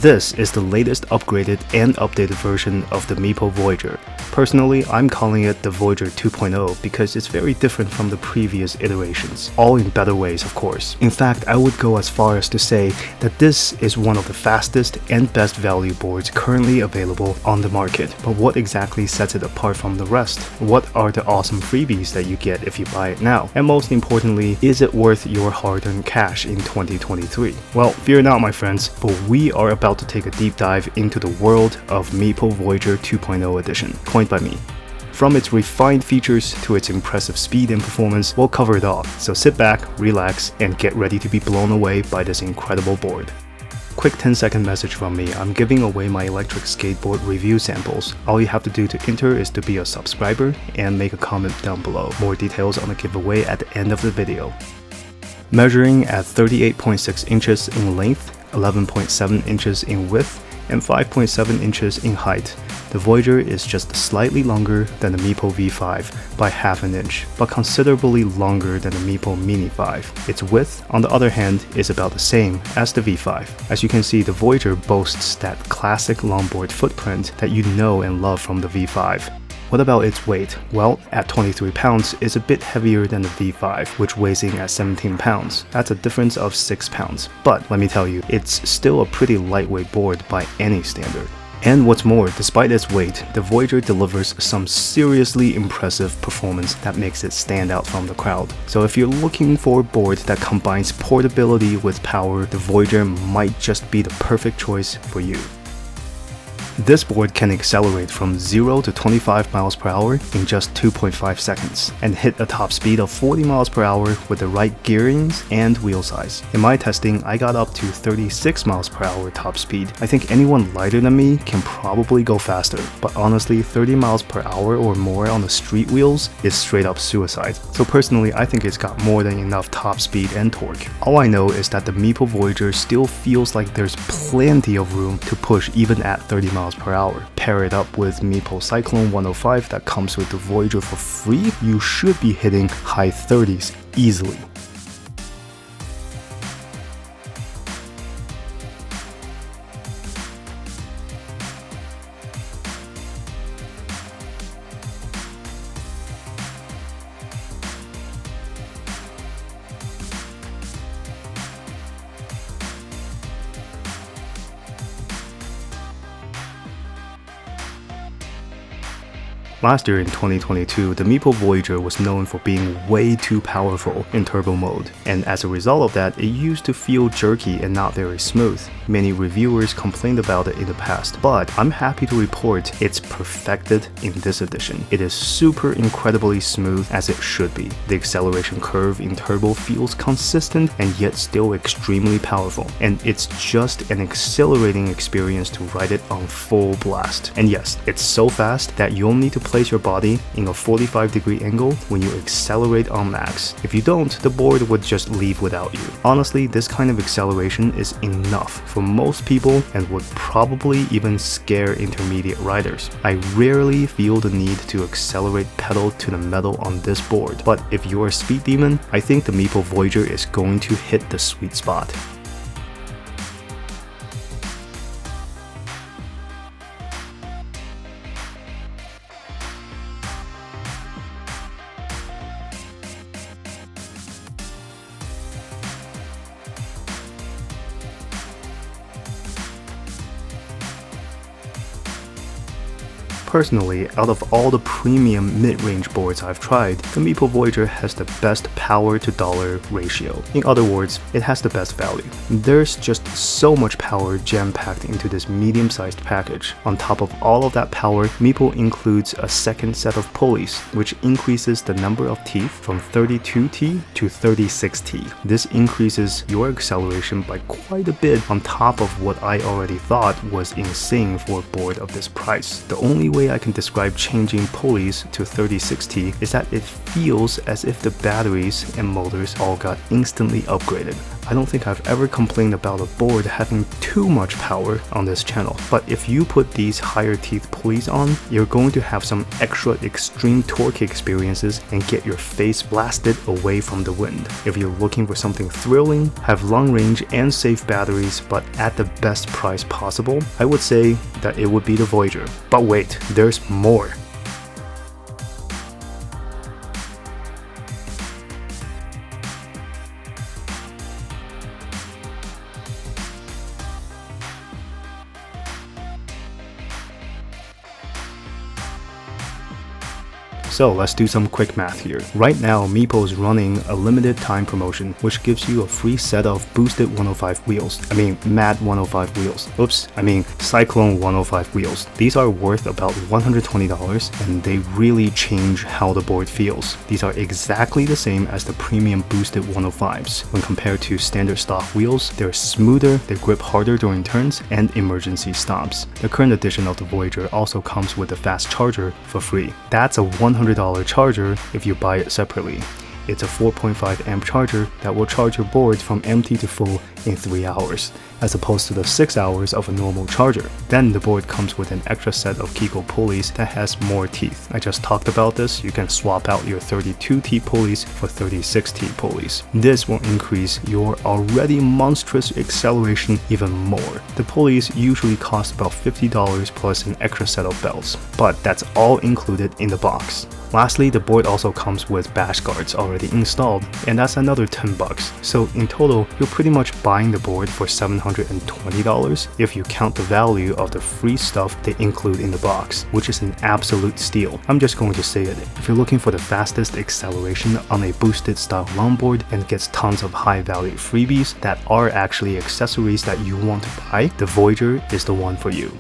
This is the latest upgraded and updated version of the Meepo Voyager. Personally, I'm calling it the Voyager 2.0 because it's very different from the previous iterations, all in better ways of course. In fact, I would go as far as to say that this is one of the fastest and best value boards currently available on the market. But what exactly sets it apart from the rest? What are the awesome freebies that you get if you buy it now? And most importantly, is it worth your hard-earned cash in 2023? Well, fear not my friends, for we are about to take a deep dive into the world of Meepo Voyager 2.0 edition, coined by me. From its refined features to its impressive speed and performance, we'll cover it all, so sit back, relax, and get ready to be blown away by this incredible board. Quick 10-second message from me, I'm giving away my electric skateboard review samples. All you have to do to enter is to be a subscriber and make a comment down below. More details on the giveaway at the end of the video. Measuring at 38.6 inches in length, 11.7 inches in width, and 5.7 inches in height, the Voyager is just slightly longer than the Meepo V5 by half an inch, but considerably longer than the Meepo Mini 5. Its width, on the other hand, is about the same as the V5. As you can see, the Voyager boasts that classic longboard footprint that you know and love from the V5. What about its weight? Well, at 23 pounds, it's a bit heavier than the V5, which weighs in at 17 pounds. That's a difference of 6 pounds. But let me tell you, it's still a pretty lightweight board by any standard. And what's more, despite its weight, the Voyager delivers some seriously impressive performance that makes it stand out from the crowd. So if you're looking for a board that combines portability with power, the Voyager might just be the perfect choice for you. This board can accelerate from 0 to 25 miles per hour in just 2.5 seconds and hit a top speed of 40 miles per hour with the right gearings and wheel size. In my testing, I got up to 36 miles per hour top speed. I think anyone lighter than me can probably go faster, but honestly 30 miles per hour or more on the street wheels is straight up suicide. So personally, I think it's got more than enough top speed and torque. All I know is that the Meepo Voyager still feels like there's plenty of room to push even at 30 miles per hour. Pair it up with Meepo Cyclone 105 that comes with the Voyager for free, you should be hitting high 30s easily. Last year in 2022, the Meepo Voyager was known for being way too powerful in turbo mode, and as a result of that, it used to feel jerky and not very smooth. Many reviewers complained about it in the past, but I'm happy to report it's perfected in this edition. It is super incredibly smooth as it should be. The acceleration curve in turbo feels consistent and yet still extremely powerful, and it's just an exhilarating experience to ride it on full blast. And yes, it's so fast that you'll need to place your body in a 45-degree angle when you accelerate on max. If you don't, the board would just leave without you. Honestly, this kind of acceleration is enough for most people and would probably even scare intermediate riders. I rarely feel the need to accelerate pedal to the metal on this board, but if you're a speed demon, I think the Meepo Voyager is going to hit the sweet spot. Personally, out of all the premium mid-range boards I've tried, the Meepo Voyager has the best power to dollar ratio. In other words, it has the best value. There's just so much power jam-packed into this medium-sized package. On top of all of that power, Meepo includes a second set of pulleys, which increases the number of teeth from 32T to 36T. This increases your acceleration by quite a bit on top of what I already thought was insane for a board of this price. The only way I can describe changing pulleys to 36T is that it feels as if the batteries and motors all got instantly upgraded. I don't think I've ever complained about a board having too much power on this channel, but if you put these higher teeth pulleys on, you're going to have some extra extreme torque experiences and get your face blasted away from the wind. If you're looking for something thrilling, have long range and safe batteries, but at the best price possible, I would say that it would be the Voyager. But wait, there's more. So let's do some quick math here. Right now, Meepo is running a limited time promotion, which gives you a free set of boosted 105 wheels. Mad 105 wheels. Cyclone 105 wheels. These are worth about $120 and they really change how the board feels. These are exactly the same as the premium boosted 105s. When compared to standard stock wheels, they're smoother, they grip harder during turns, and emergency stops. The current edition of the Voyager also comes with a fast charger for free. That's a $100 charger if you buy it separately. It's a 4.5 amp charger that will charge your board from empty to full in 3 hours, as opposed to the 6 hours of a normal charger. Then the board comes with an extra set of Kegel pulleys that has more teeth. I just talked about this. You can swap out your 32 teeth pulleys for 36 teeth pulleys. This will increase your already monstrous acceleration even more. The pulleys usually cost about $50 plus an extra set of belts, but that's all included in the box. Lastly, the board also comes with bash guards already installed, and that's another $10. So in total, you're pretty much buying the board for $720 if you count the value of the free stuff they include in the box, which is an absolute steal. I'm just going to say it. If you're looking for the fastest acceleration on a boosted style longboard and gets tons of high value freebies that are actually accessories that you want to buy, the Voyager is the one for you.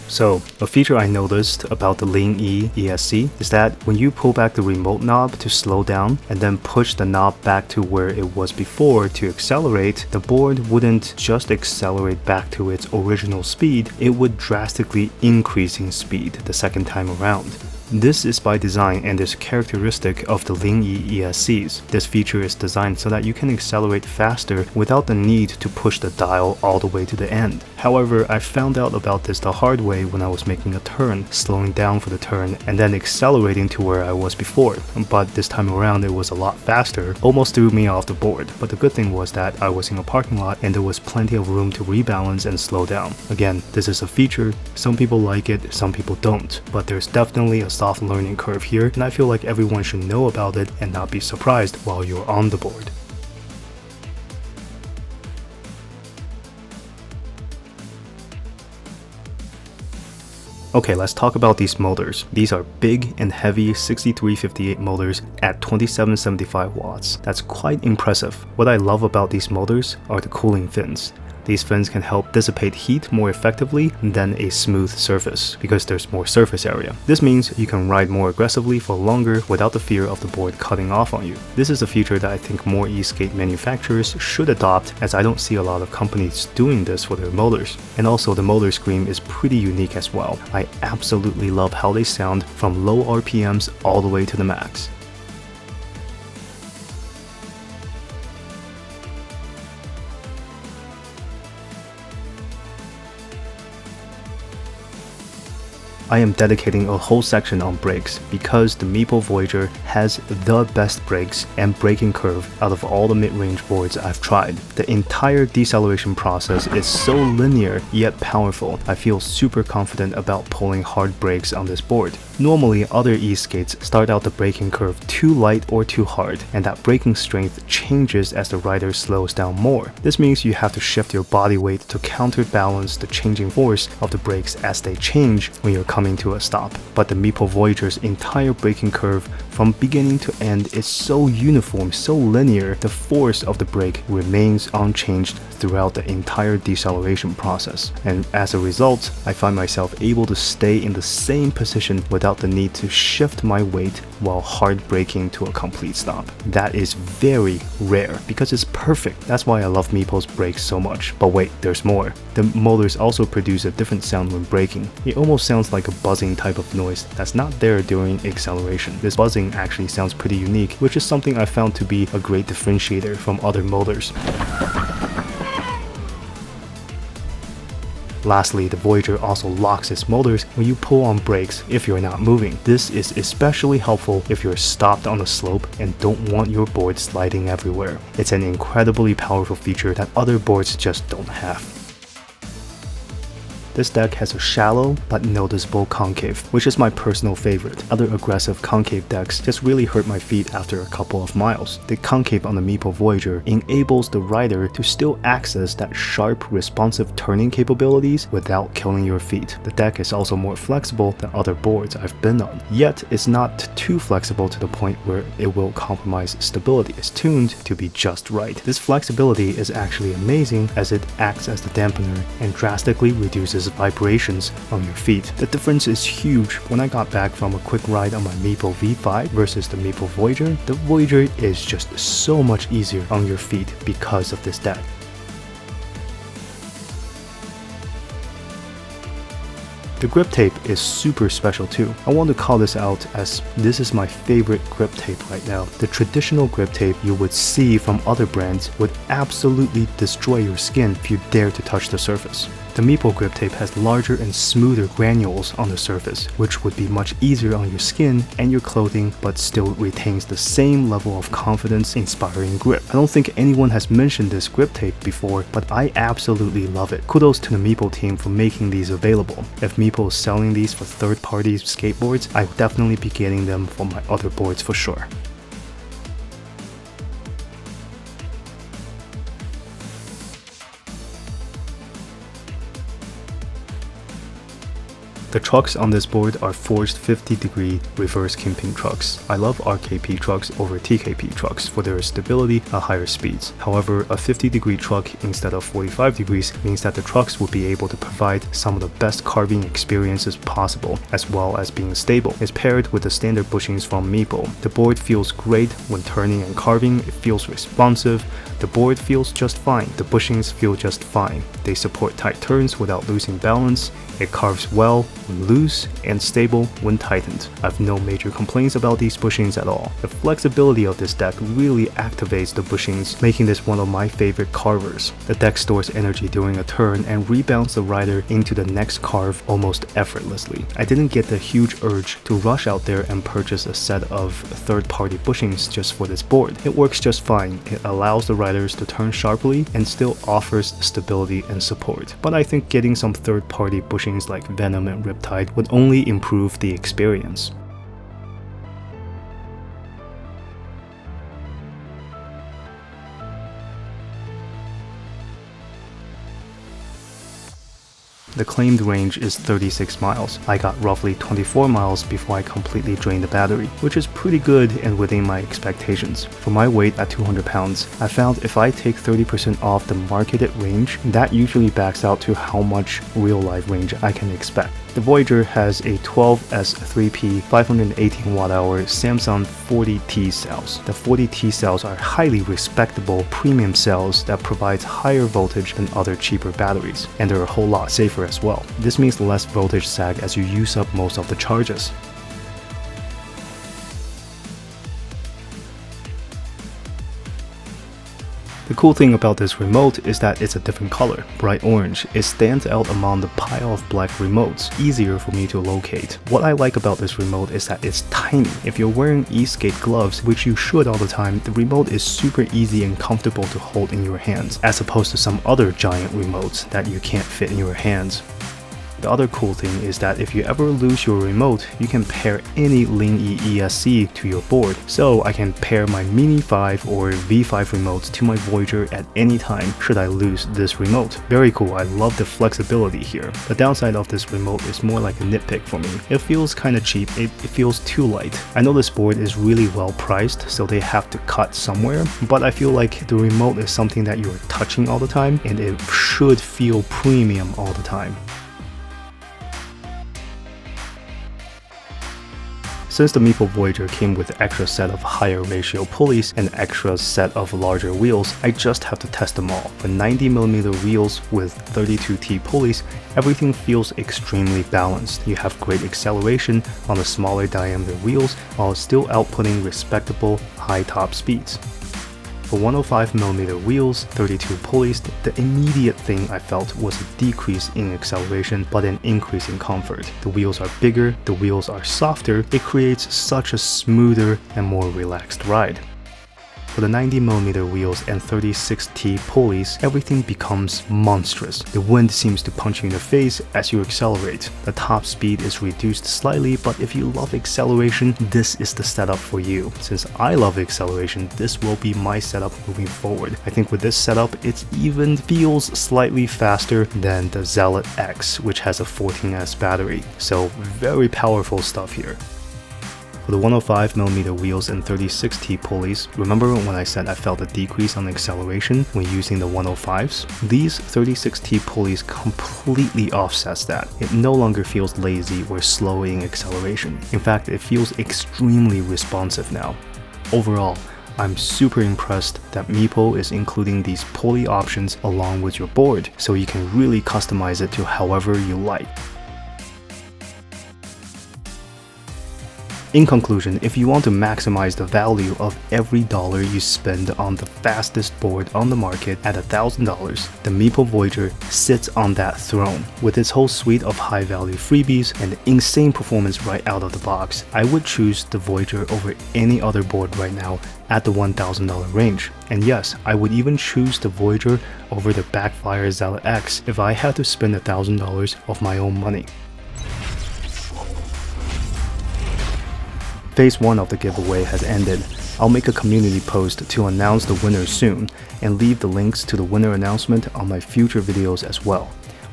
So, a feature I noticed about the Ling E ESC is that when you pull back the remote knob to slow down and then push the knob back to where it was before to accelerate, the board wouldn't just accelerate back to its original speed, it would drastically increase in speed the second time around. This is by design and is characteristic of the Ling E ESCs. This feature is designed so that you can accelerate faster without the need to push the dial all the way to the end. However, I found out about this the hard way when I was making a turn, slowing down for the turn and then accelerating to where I was before. But this time around it was a lot faster, almost threw me off the board. But the good thing was that I was in a parking lot and there was plenty of room to rebalance and slow down. Again, this is a feature. Some people like it, some people don't. But there's definitely a soft learning curve here, and I feel like everyone should know about it and not be surprised while you're on the board. Okay, let's talk about these motors. These are big and heavy 6358 motors at 2775 watts. That's quite impressive. What I love about these motors are the cooling fins. These fins can help dissipate heat more effectively than a smooth surface because there's more surface area. This means you can ride more aggressively for longer without the fear of the board cutting off on you. This is a feature that I think more Eskate manufacturers should adopt, as I don't see a lot of companies doing this for their motors. And also the motor scream is pretty unique as well. I absolutely love how they sound from low RPMs all the way to the max. I am dedicating a whole section on brakes because the Meepo Voyager has the best brakes and braking curve out of all the mid-range boards I've tried. The entire deceleration process is so linear yet powerful. I feel super confident about pulling hard brakes on this board. Normally, other Eskates start out the braking curve too light or too hard, and that braking strength changes as the rider slows down more. This means you have to shift your body weight to counterbalance the changing force of the brakes as they change when you're coming to a stop. But the Meepo Voyager's entire braking curve From beginning to end, it's so uniform, so linear, the force of the brake remains unchanged throughout the entire deceleration process. And as a result, I find myself able to stay in the same position without the need to shift my weight while hard braking to a complete stop. That is very rare because it's perfect. That's why I love Meepo's brakes so much. But wait, there's more. The motors also produce a different sound when braking. It almost sounds like a buzzing type of noise that's not there during acceleration. This buzzing actually sounds pretty unique, which is something I found to be a great differentiator from other motors. Lastly, the Voyager also locks its motors when you pull on brakes if you're not moving. This is especially helpful if you're stopped on a slope and don't want your board sliding everywhere. It's an incredibly powerful feature that other boards just don't have. This deck has a shallow but noticeable concave, which is my personal favorite. Other aggressive concave decks just really hurt my feet after a couple of miles. The concave on the Meepo Voyager enables the rider to still access that sharp, responsive turning capabilities without killing your feet. The deck is also more flexible than other boards I've been on, yet it's not too flexible to the point where it will compromise stability. It's tuned to be just right. This flexibility is actually amazing as it acts as the dampener and drastically reduces vibrations on your feet. The difference is huge. When I got back from a quick ride on my Meepo V5 versus the Meepo Voyager, the Voyager is just so much easier on your feet because of this deck. The grip tape is super special too. I want to call this out as this is my favorite grip tape right now. The traditional grip tape you would see from other brands would absolutely destroy your skin if you dare to touch the surface. The Meepo grip tape has larger and smoother granules on the surface, which would be much easier on your skin and your clothing, but still retains the same level of confidence-inspiring grip. I don't think anyone has mentioned this grip tape before, but I absolutely love it. Kudos to the Meepo team for making these available. If Meepo is selling these for third-party skateboards, I would definitely be getting them for my other boards for sure. The trucks on this board are forged 50-degree reverse kimping trucks. I love RKP trucks over TKP trucks for their stability at higher speeds. However, a 50-degree truck instead of 45 degrees means that the trucks will be able to provide some of the best carving experiences possible, as well as being stable. It's paired with the standard bushings from Meepo. The board feels great when turning and carving. It feels responsive. The board feels just fine. The bushings feel just fine. They support tight turns without losing balance. It carves well when loose and stable when tightened. I have no major complaints about these bushings at all. The flexibility of this deck really activates the bushings, making this one of my favorite carvers. The deck stores energy during a turn and rebounds the rider into the next carve almost effortlessly. I didn't get the huge urge to rush out there and purchase a set of third-party bushings just for this board. It works just fine. It allows the riders to turn sharply and still offers stability and support. But I think getting some third-party bushings like Venom and Riptide would only improve the experience. The claimed range is 36 miles. I got roughly 24 miles before I completely drained the battery, which is pretty good and within my expectations. For my weight at 200 pounds, I found if I take 30% off the marketed range, that usually backs out to how much real-life range I can expect. The Voyager has a 12S3P 518 Wh Samsung 40T cells. The 40T cells are highly respectable premium cells that provides higher voltage than other cheaper batteries, and they're a whole lot safer as well. This means less voltage sag as you use up most of the charges. The cool thing about this remote is that it's a different color, bright orange. It stands out among the pile of black remotes, easier for me to locate. What I like about this remote is that it's tiny. If you're wearing Eskate gloves, which you should all the time, the remote is super easy and comfortable to hold in your hands, as opposed to some other giant remotes that you can't fit in your hands. The other cool thing is that if you ever lose your remote, you can pair any Ling-E ESC to your board. So I can pair my Mini 5 or V5 remotes to my Voyager at any time should I lose this remote. Very cool, I love the flexibility here. The downside of this remote is more like a nitpick for me. It feels kinda cheap, it feels too light. I know this board is really well priced, so they have to cut somewhere, but I feel like the remote is something that you're touching all the time and it should feel premium all the time. Since the Meepo Voyager came with extra set of higher ratio pulleys and extra set of larger wheels, I just have to test them all. For 90mm wheels with 32T pulleys, everything feels extremely balanced. You have great acceleration on the smaller diameter wheels while still outputting respectable high top speeds. For 105mm wheels, 32 pulleys, the immediate thing I felt was a decrease in acceleration but an increase in comfort. The wheels are bigger, the wheels are softer, it creates such a smoother and more relaxed ride. For the 90mm wheels and 36T pulleys, everything becomes monstrous. The wind seems to punch you in the face as you accelerate. The top speed is reduced slightly, but if you love acceleration, this is the setup for you. Since I love acceleration, this will be my setup moving forward. I think with this setup, it even feels slightly faster than the Zealot X, which has a 14S battery. So very powerful stuff here. For the 105mm wheels and 36T pulleys, remember when I said I felt a decrease on acceleration when using the 105s? These 36T pulleys completely offsets that. It no longer feels lazy or slow in acceleration. In fact, it feels extremely responsive now. Overall, I'm super impressed that Meepo is including these pulley options along with your board, so you can really customize it to however you like. In conclusion, if you want to maximize the value of every dollar you spend on the fastest board on the market at $1,000, the Meepo Voyager sits on that throne. With its whole suite of high-value freebies and insane performance right out of the box, I would choose the Voyager over any other board right now at the $1,000 range. And yes, I would even choose the Voyager over the Backfire Zealot X if I had to spend $1,000 of my own money. Phase 1 of the giveaway has ended. I'll make a community post to announce the winner soon and leave the links to the winner announcement on my future videos as well.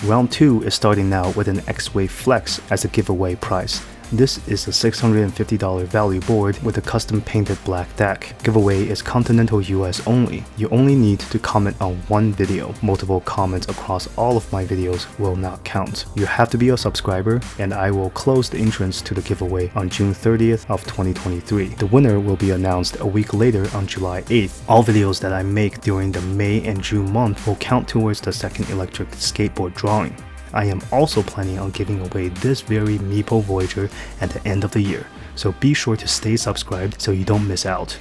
Round 2 is starting now with an X-Wave Flex as a giveaway prize. This is a $650 value board with a custom painted black deck. Giveaway is continental US only. You only need to comment on one video. Multiple comments across all of my videos will not count. You have to be a subscriber, and I will close the entrance to the giveaway on June 30th of 2023. The winner will be announced a week later on July 8th. All videos that I make during the May and June month will count towards the second electric skateboard drawing. I am also planning on giving away this very Meepo Voyager at the end of the year, so be sure to stay subscribed so you don't miss out.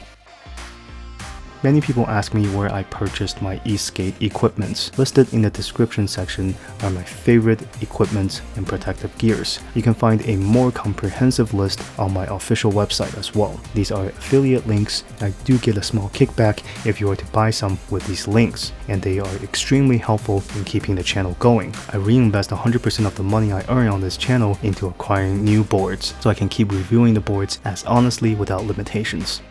Many people ask me where I purchased my Eskate equipment. Listed in the description section are my favorite equipment and protective gears. You can find a more comprehensive list on my official website as well. These are affiliate links. I do get a small kickback if you are to buy some with these links, and they are extremely helpful in keeping the channel going. I reinvest 100% of the money I earn on this channel into acquiring new boards, so I can keep reviewing the boards as honestly without limitations.